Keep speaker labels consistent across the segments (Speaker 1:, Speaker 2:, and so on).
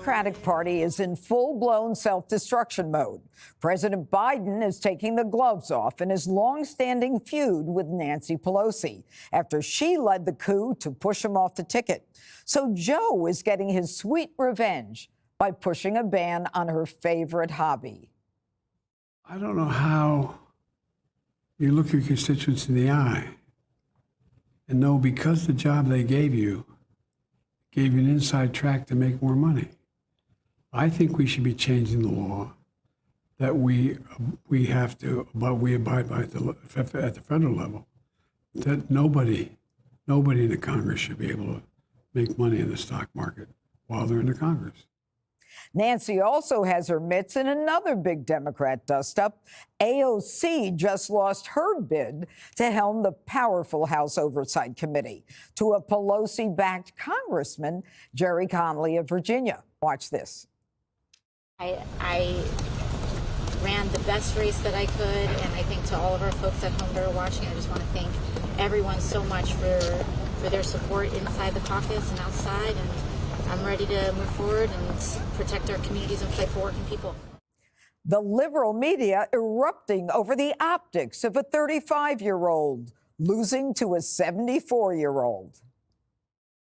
Speaker 1: Democratic Party is in full-blown self-destruction mode. President Biden is taking the gloves off in his long-standing feud with Nancy Pelosi after she led the coup to push him off the ticket. So Joe is getting his sweet revenge by pushing a ban on her favorite hobby.
Speaker 2: I don't know how you look your constituents in the eye and know because the job they gave you an inside track to make more money. I think we should be changing the law that we have to, but we abide by at the federal level, that nobody in the Congress should be able to make money in the stock market while they're in the Congress.
Speaker 1: Nancy also has her mitts in another big Democrat dust-up. AOC just lost her bid to helm the powerful House Oversight Committee to a Pelosi-backed Congressman, Jerry Connolly of Virginia. Watch this.
Speaker 3: I ran the best race that I could, and I think to all of our folks at home that are watching, I just want to thank everyone so much for their support inside the caucus and outside, and I'm ready to move forward and protect our communities and fight for working people.
Speaker 1: The liberal media erupting over the optics of a 35-year-old losing to a 74-year-old.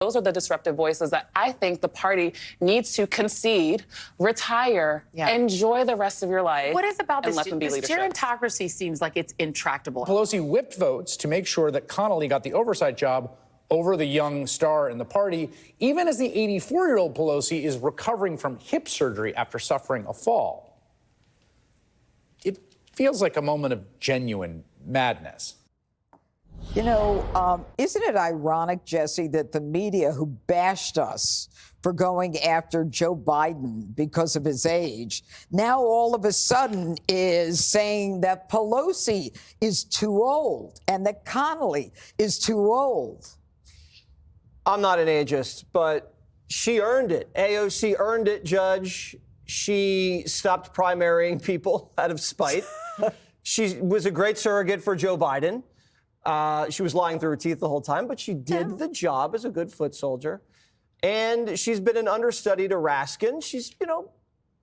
Speaker 4: Those are the disruptive voices that I think the party needs to concede, retire, enjoy the rest of your life.
Speaker 5: What is about this?
Speaker 4: Let them be
Speaker 5: This
Speaker 4: leadership.
Speaker 5: gerontocracy seems like it's intractable.
Speaker 6: Pelosi whipped votes to make sure that Connolly got the oversight job over the young star in the party, even as the 84-year-old Pelosi is recovering from hip surgery after suffering a fall. It feels like a moment of genuine madness.
Speaker 1: You know, isn't it ironic, Jesse, that the media who bashed us for going after Joe Biden because of his age now all of a sudden is saying that Pelosi is too old and that Connolly is too old?
Speaker 7: I'm not an ageist, but she earned it. AOC earned it, Judge. She stopped primarying people out of spite. She was a great surrogate for Joe Biden. She was lying through her teeth the whole time, but she did the job as a good foot soldier. And she's been an understudy to Raskin. She's,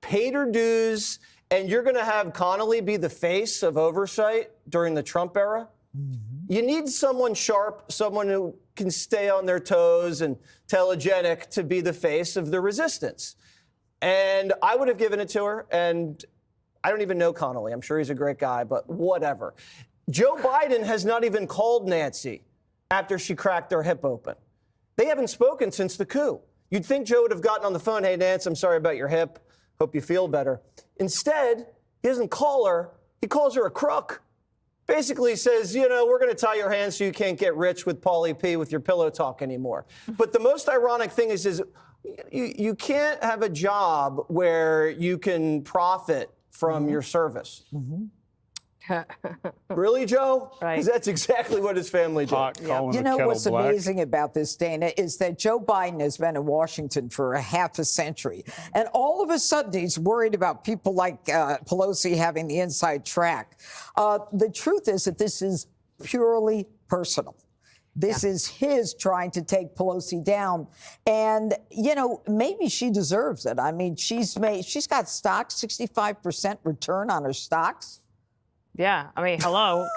Speaker 7: paid her dues. And you're going to have Connolly be the face of oversight during the Trump era? Mm-hmm. You need someone sharp, someone who can stay on their toes and telegenic to be the face of the resistance. And I would have given it to her. And I don't even know Connolly. I'm sure he's a great guy, but whatever. Joe Biden has not even called Nancy after she cracked her hip open. They haven't spoken since the coup. You'd think Joe would have gotten on the phone, hey, Nance, I'm sorry about your hip. Hope you feel better. Instead, he doesn't call her. He calls her a crook. Basically says, we're going to tie your hands so you can't get rich with Paulie P with your pillow talk anymore. But the most ironic thing is you can't have a job where you can profit from your service. Mm-hmm. Really, Joe?
Speaker 5: Right.
Speaker 7: Because that's exactly what his family did.
Speaker 1: You know what's amazing about this, Dana, is that Joe Biden has been in Washington for a half a century. And all of a sudden, he's worried about people like Pelosi having the inside track. The truth is that this is purely personal. This is his trying to take Pelosi down. And, maybe she deserves it. I mean, she's got stocks, 65% return on her stocks.
Speaker 8: Yeah, I mean, hello.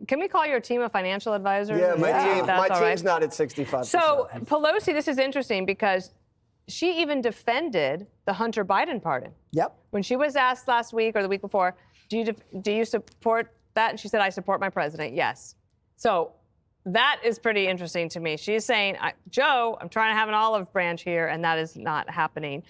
Speaker 8: Can we call your team a financial advisor?
Speaker 7: Yeah, my team's not at 65%.
Speaker 8: So Pelosi, this is interesting because she even defended the Hunter Biden pardon.
Speaker 1: Yep.
Speaker 8: When she was asked last week or the week before, do you support that? And she said, I support my president, yes. So that is pretty interesting to me. She's saying, Joe, I'm trying to have an olive branch here, and that is not happening.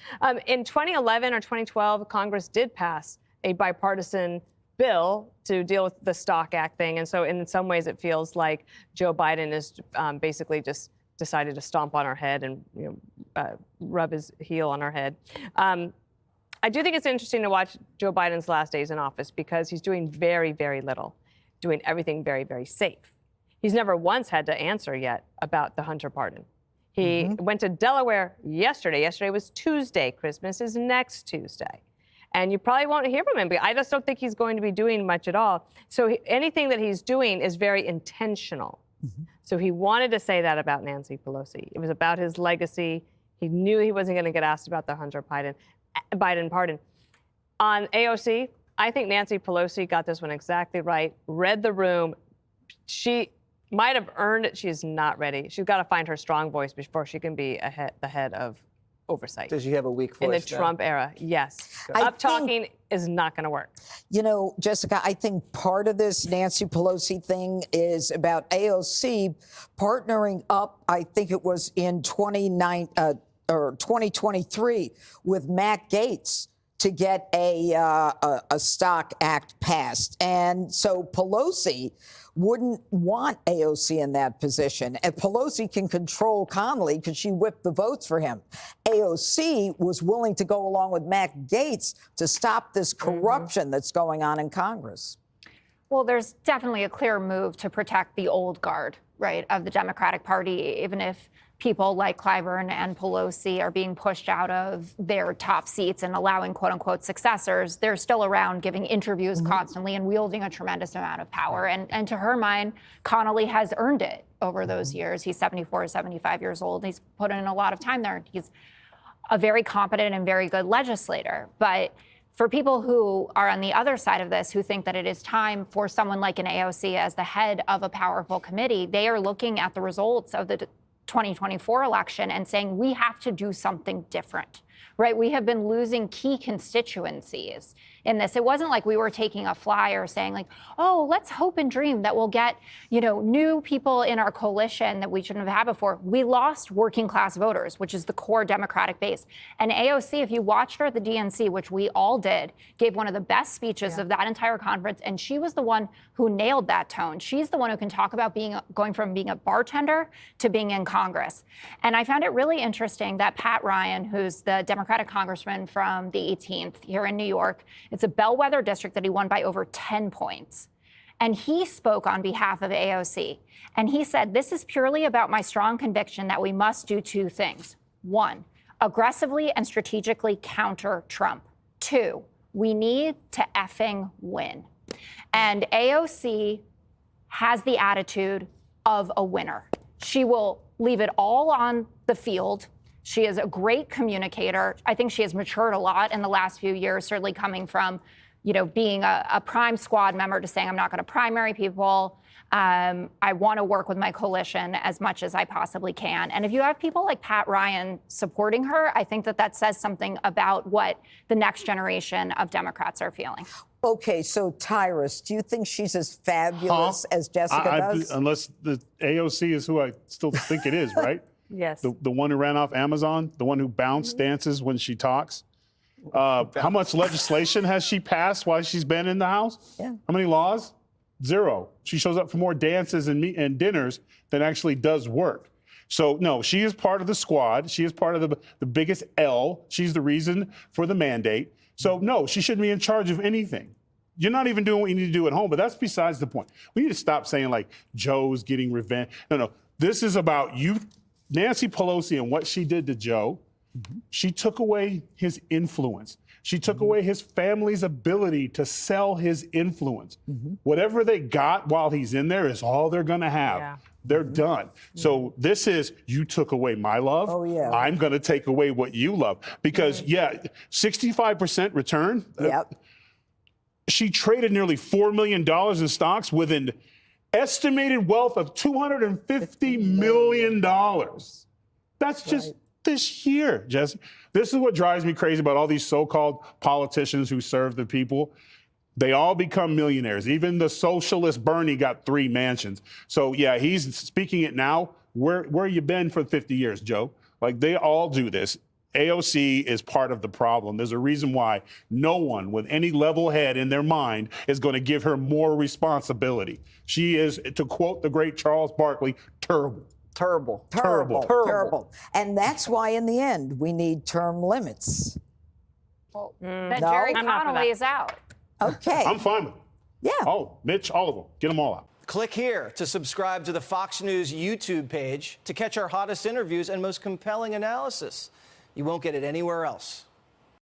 Speaker 8: In 2011 or 2012, Congress did pass a bipartisan bill to deal with the Stock Act thing. And so in some ways it feels like Joe Biden is basically just decided to stomp on our head and rub his heel on our head. I do think it's interesting to watch Joe Biden's last days in office because he's doing very, very little, doing everything very, very safe. He's never once had to answer yet about the Hunter pardon. He went to Delaware yesterday. Yesterday was Tuesday. Christmas is next Tuesday. And you probably won't hear from him. But I just don't think he's going to be doing much at all. So anything that he's doing is very intentional. So he wanted to say that about Nancy Pelosi. It was about his legacy. He knew he wasn't going to get asked about the Hunter Biden pardon. On AOC, I think Nancy Pelosi got this one exactly right, read the room. She might have earned it. She is not ready. She's got to find her strong voice before she can be the head of oversight.
Speaker 7: Does she have a weak voice
Speaker 8: in the
Speaker 7: now?
Speaker 8: Trump era? Yes. Up talking is not going to work.
Speaker 1: You know, Jessica, I think part of this Nancy Pelosi thing is about AOC partnering up, I think it was in 2023 with Matt Gaetz to get a Stock Act passed. And so Pelosi wouldn't want AOC in that position. And Pelosi can control Connolly because she whipped the votes for him. AOC was willing to go along with Matt Gaetz to stop this corruption that's going on in Congress.
Speaker 9: Well, there's definitely a clear move to protect the old guard, right, of the Democratic Party, even if people like Clyburn and Pelosi are being pushed out of their top seats and allowing quote unquote successors, they're still around giving interviews constantly and wielding a tremendous amount of power. And to her mind, Connolly has earned it over those years. He's 74, 75 years old. He's put in a lot of time there. He's a very competent and very good legislator. But for people who are on the other side of this, who think that it is time for someone like an AOC as the head of a powerful committee, they are looking at the results of the 2024 election and saying we have to do something different, right? We have been losing key constituencies in this. It wasn't like we were taking a flyer saying like, oh, let's hope and dream that we'll get, new people in our coalition that we shouldn't have had before. We lost working class voters, which is the core Democratic base. And AOC, if you watched her at the DNC, which we all did, gave one of the best speeches of that entire conference. And she was the one who nailed that tone. She's the one who can talk about going from being a bartender to being in Congress. And I found it really interesting that Pat Ryan, who's the Democratic congressman from the 18th here in New York, it's a bellwether district that he won by over 10 points. And he spoke on behalf of AOC. And he said, this is purely about my strong conviction that we must do two things. One, aggressively and strategically counter Trump. Two, we need to effing win. And AOC has the attitude of a winner. She will leave it all on the field. She is a great communicator. I think she has matured a lot in the last few years, certainly coming from, being a prime squad member to saying, I'm not going to primary people. I want to work with my coalition as much as I possibly can. And if you have people like Pat Ryan supporting her, I think that says something about what the next generation of Democrats are feeling.
Speaker 1: Okay, so Tyrus, do you think she's as fabulous as Jessica does?
Speaker 10: Unless the AOC is who I still think it is, right?
Speaker 8: Yes.
Speaker 10: The one who ran off Amazon, the one who bounce dances when she talks. How much legislation has she passed while she's been in the House?
Speaker 1: Yeah.
Speaker 10: How many laws? 0. She shows up for more dances and dinners than actually does work. So, no, she is part of the squad. She is part of the biggest L. She's the reason for the mandate. So, no, she shouldn't be in charge of anything. You're not even doing what you need to do at home, but that's besides the point. We need to stop saying, like, Joe's getting revenge. No. This is about you, Nancy Pelosi, and what she did to Joe. She took away his influence. She took away his family's ability to sell his influence. Whatever they got while he's in there is all they're going to have.
Speaker 8: Yeah.
Speaker 10: They're done. So this is, you took away my love.
Speaker 1: Oh, yeah.
Speaker 10: I'm going to take away what you love. Because, 65% return.
Speaker 1: Yep.
Speaker 10: She traded nearly $4 million in stocks with an estimated wealth of $250 million. That's just this year, Jesse. This is what drives me crazy about all these so-called politicians who serve the people. They all become millionaires. Even the socialist Bernie got 3 mansions. So, he's speaking it now. Where you been for 50 years, Joe? Like, they all do this. AOC is part of the problem. There's a reason why no one with any level head in their mind is going to give her more responsibility. She is, to quote the great Charles Barkley, terrible.
Speaker 1: Terrible. And that's why, in the end, we need term limits.
Speaker 9: Well, that
Speaker 1: No?
Speaker 9: Jerry
Speaker 8: I'm not for
Speaker 9: Connolly
Speaker 8: that.
Speaker 9: is out.
Speaker 1: Okay.
Speaker 10: I'm fine with it.
Speaker 1: Yeah.
Speaker 10: Oh, Mitch, all of them. Get them all out.
Speaker 7: Click here to subscribe to the Fox News YouTube page to catch our hottest interviews and most compelling analysis. You won't get it anywhere else.